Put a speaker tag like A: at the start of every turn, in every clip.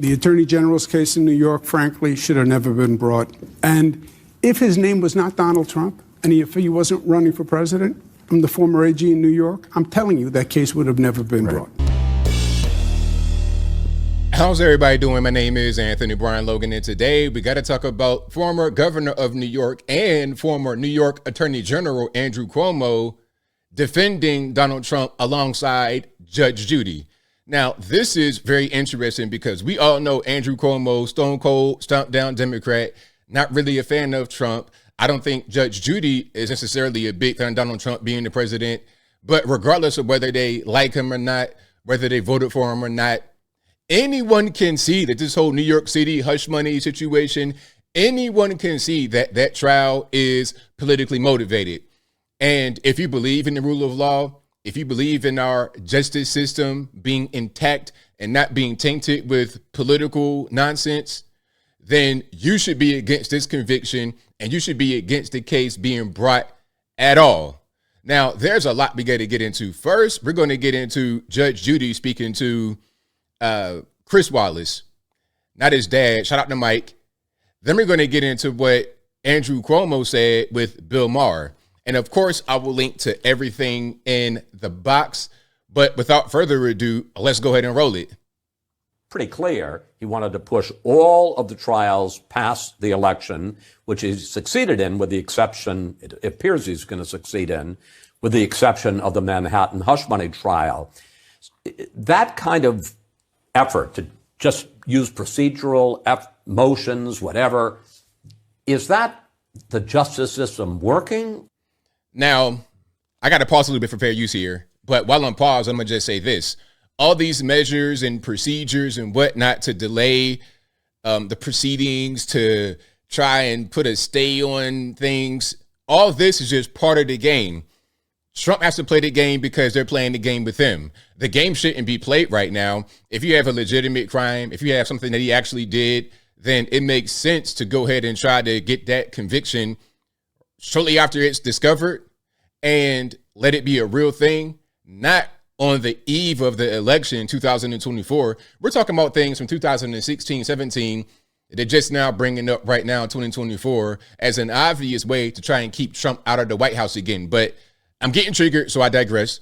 A: The Attorney General's case in New York, frankly, should have never been brought. And if his name was not Donald Trump, and if he wasn't running for president, I'm the former AG in New York, I'm telling you that case would have never been brought.
B: How's everybody doing? My name is Anthony Brian Logan, and today we got to talk about former governor of New York and former New York Attorney General Andrew Cuomo defending Donald Trump alongside Judge Judy. Now, this is very interesting because we all know Andrew Cuomo, stone cold, stomp down Democrat, not really a fan of Trump. I don't think Judge Judy is necessarily a big fan of Donald Trump being the president, but regardless of whether they like him or not, whether they voted for him or not, anyone can see that this whole New York City hush money situation, anyone can see that that trial is politically motivated. And if you believe in the rule of law, if you believe in our justice system being intact and not being tainted with political nonsense, then you should be against this conviction and you should be against the case being brought at all. Now, there's a lot we got to get into. First, we're going to get into Judge Judy speaking to Chris Wallace, not his dad. Shout out to Mike. Then we're going to get into what Andrew Cuomo said with Bill Maher. And of course, I will link to everything in the box. But without further ado, let's go ahead and roll it.
C: Pretty clear he wanted to push all of the trials past the election, which he succeeded in, with the exception, it appears he's going to succeed in, with the exception of the Manhattan hush money trial. That kind of effort to just use procedural motions, whatever, is that the justice system working?
B: Now, I got to pause a little bit for fair use here, but while I'm paused, I'm going to just say this. All these measures and procedures and whatnot to delay the proceedings, to try and put a stay on things, all this is just part of the game. Trump has to play the game because they're playing the game with him. The game shouldn't be played right now. If you have a legitimate crime, if you have something that he actually did, then it makes sense to go ahead and try to get that conviction shortly after it's discovered and let it be a real thing, not on the eve of the election in 2024. We're talking about things from 2016, 17 that they're just now bringing up right now in 2024 as an obvious way to try and keep Trump out of the White House again. But I'm getting triggered, so I digress.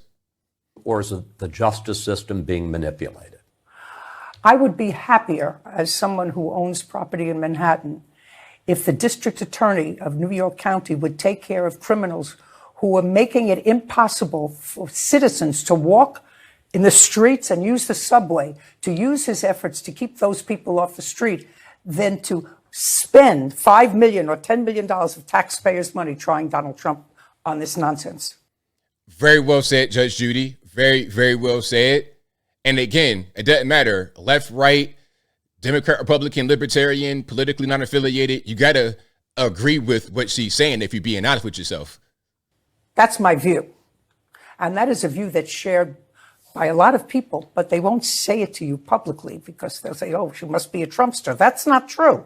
C: Or is it the justice system being manipulated?
D: I would be happier as someone who owns property in Manhattan if the district attorney of New York County would take care of criminals who are making it impossible for citizens to walk in the streets and use the subway, to use his efforts to keep those people off the street, than to spend $5 million or $10 million of taxpayers' money trying Donald Trump on this nonsense.
B: Very well said, Judge Judy. Very, very well said. And again, it doesn't matter. Left, right, Democrat, Republican, Libertarian, politically non-affiliated. You got to agree with what she's saying if you're being honest with yourself.
D: That's my view. And that is a view that's shared by a lot of people, but they won't say it to you publicly because they'll say, oh, she must be a Trumpster. That's not true.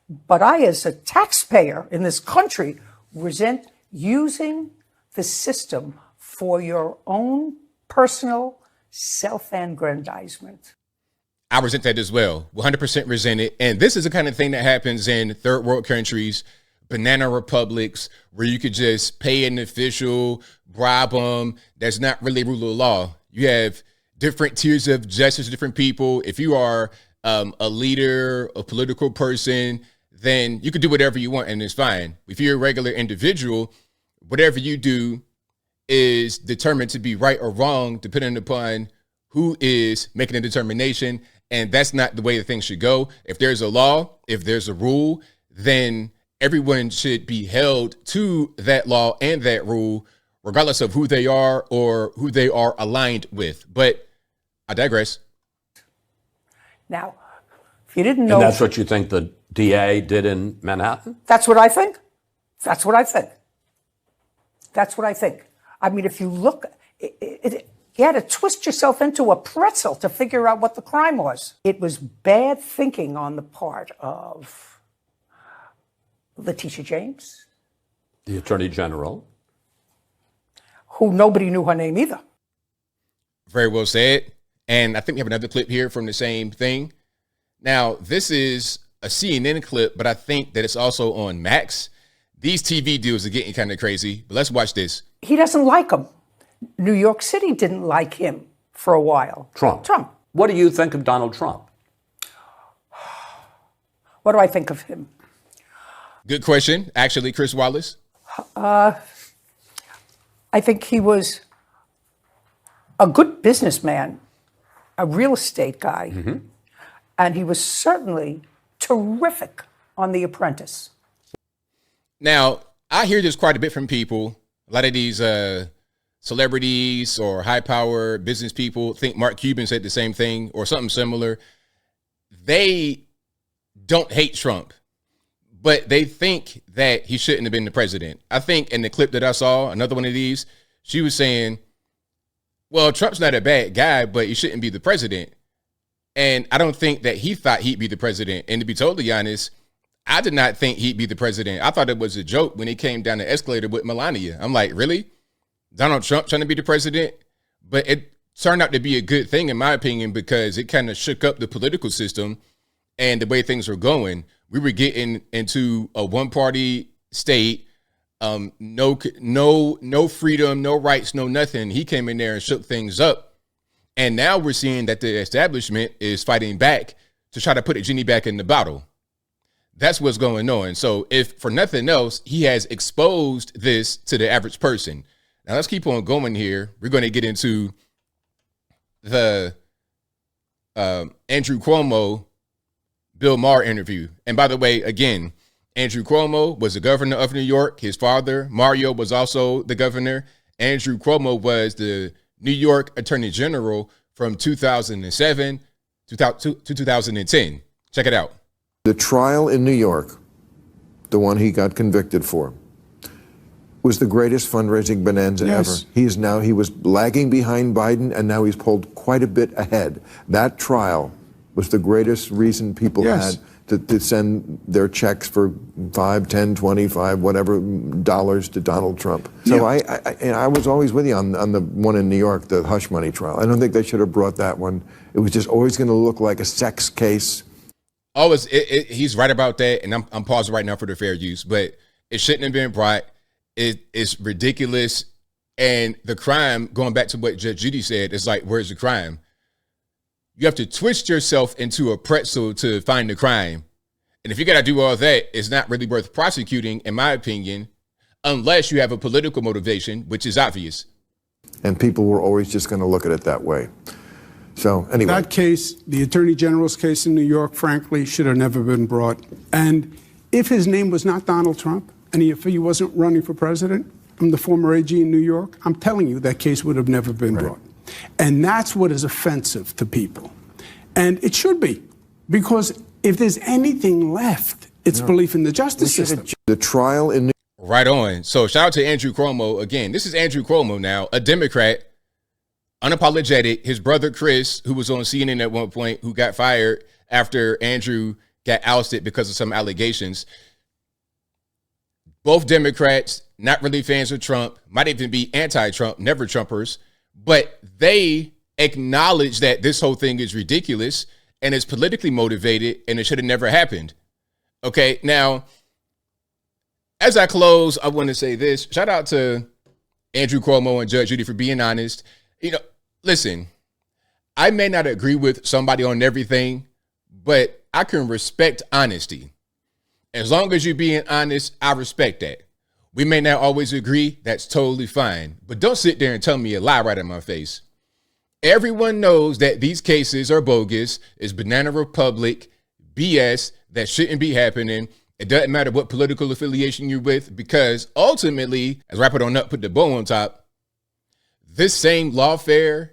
D: But I, as a taxpayer in this country, resent using the system for your own personal self-aggrandizement.
B: I resent that as well. 100% resent it. And this is the kind of thing that happens in third world countries, banana republics, where you could just pay an official, bribe them. That's not really rule of law. You have different tiers of justice, different people. If you are a leader, a political person, then you could do whatever you want and it's fine. If you're a regular individual, whatever you do is determined to be right or wrong, depending upon who is making a determination. And that's not the way that things should go. If there's a law, if there's a rule, then everyone should be held to that law and that rule, regardless of who they are or who they are aligned with. But I digress.
D: Now, if you didn't know...
C: And that's what you think the DA did in Manhattan?
D: That's what I think. That's what I think. That's what I think. I mean, if you look... You had to twist yourself into a pretzel to figure out what the crime was. It was bad thinking on the part of Letitia James,
C: the Attorney General,
D: who nobody knew her name either.
B: Very well said. And I think we have another clip here from the same thing. Now, this is a CNN clip, but I think that it's also on Max. These TV deals are getting kind of crazy, but let's watch this.
D: He doesn't like him. New York City didn't like him for a while.
C: Trump.
D: Trump.
C: What do you think of Donald Trump?
D: What do I think of him?
B: Good question, actually, Chris Wallace.
D: I think he was a good businessman, a real estate guy, and he was certainly terrific on The Apprentice.
B: Now, I hear this quite a bit from people. A lot of these celebrities or high-power business people think Mark Cuban said the same thing or something similar. They don't hate Trump, but they think that he shouldn't have been the president. I think in the clip that I saw, another one of these, she was saying, well, Trump's not a bad guy, but he shouldn't be the president. And I don't think that he thought he'd be the president. And to be totally honest, I did not think he'd be the president. I thought it was a joke when he came down the escalator with Melania. I'm like, really? Donald Trump trying to be the president? But it turned out to be a good thing, in my opinion, because it kind of shook up the political system and the way things were going. We were getting into a one-party state, no freedom, no rights, no nothing. He came in there and shook things up. And now we're seeing that the establishment is fighting back to try to put a genie back in the bottle. That's what's going on. So if for nothing else, he has exposed this to the average person. Now let's keep on going here. We're going to get into the Andrew Cuomo, Bill Maher interview. And by the way, again, Andrew Cuomo was the governor of New York. His father, Mario, was also the governor. Andrew Cuomo was the New York Attorney General from 2007 to 2010. Check it out.
E: The trial in New York, the one he got convicted for, was the greatest fundraising bonanza ever. He was lagging behind Biden, and now he's pulled quite a bit ahead. That trial was the greatest reason people had to send their checks for 5, 10, 25, whatever dollars to Donald Trump. So I was always with you on the one in New York, the hush money trial. I don't think they should have brought that one. It was just always going to look like a sex case.
B: Always, he's right about that, and I'm pausing right now for the fair use, but it shouldn't have been brought. It's ridiculous, and the crime, going back to what Judge Judy said, is like, where's the crime? You have to twist yourself into a pretzel to find the crime. And if you got to do all that, it's not really worth prosecuting, in my opinion, unless you have a political motivation, which is obvious.
E: And people were always just going to look at it that way. So anyway.
A: That case, the Attorney General's case in New York, frankly, should have never been brought. And if his name was not Donald Trump and he wasn't running for president, I'm the former AG in New York, I'm telling you that case would have never been brought. And that's what is offensive to people. And it should be, because if there's anything left, it's belief in the justice system.
E: The trial in New
B: Right on. So shout out to Andrew Cuomo. Again, this is Andrew Cuomo now, a Democrat, unapologetic. His brother, Chris, who was on CNN at one point, who got fired after Andrew got ousted because of some allegations. Both Democrats, not really fans of Trump, might even be anti-Trump, never Trumpers, but they acknowledge that this whole thing is ridiculous and it's politically motivated and it should have never happened. Okay, now, as I close, I want to say this. Shout out to Andrew Cuomo and Judge Judy for being honest. You know, listen, I may not agree with somebody on everything, but I can respect honesty. As long as you're being honest, I respect that. We may not always agree. That's totally fine. But don't sit there and tell me a lie right in my face. Everyone knows that these cases are bogus. It's Banana Republic, BS that shouldn't be happening. It doesn't matter what political affiliation you're with, because ultimately, as wrap it on up, put the bow on top, this same lawfare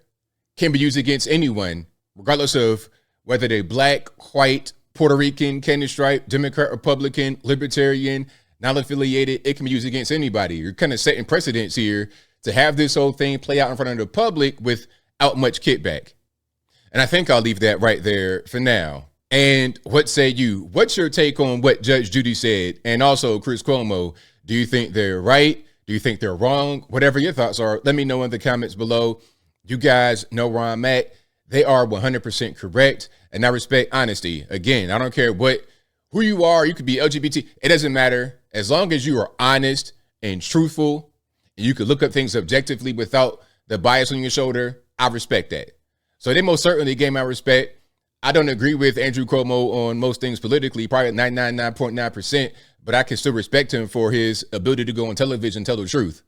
B: can be used against anyone, regardless of whether they're black, white, Puerto Rican, candy stripe, Democrat, Republican, Libertarian, non-affiliated. It can be used against anybody. You're kind of setting precedents here to have this whole thing play out in front of the public without much kickback. And I think I'll leave that right there for now. And what say you? What's your take on what Judge Judy said? And also Chris Cuomo, do you think they're right? Do you think they're wrong? Whatever your thoughts are, let me know in the comments below. You guys know where I'm at. They are 100% correct. And I respect honesty. Again, I don't care who you are. You could be LGBT. It doesn't matter. As long as you are honest and truthful, and you could look up things objectively without the bias on your shoulder, I respect that. So they most certainly gave my respect. I don't agree with Andrew Cuomo on most things politically, probably 99.9%, but I can still respect him for his ability to go on television and tell the truth.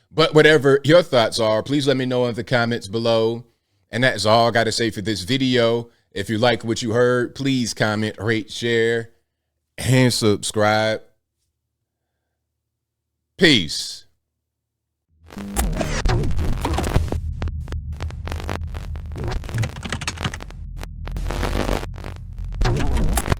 B: But whatever your thoughts are, please let me know in the comments below. And that's all I got to say for this video. If you like what you heard, please comment, rate, share, and subscribe. Peace.